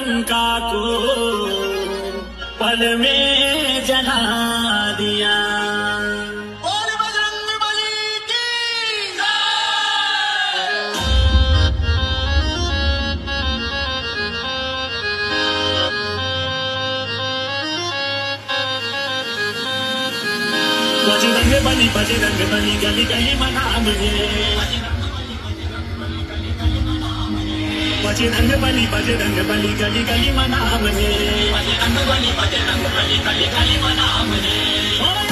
लंका को पल में जला दिया। बोल बजरंग बली की बजरंग बली गली गली मना मुझे। बजरंग बली गली गली मना मुझे। बजरंग बली गली गली मना मुझे।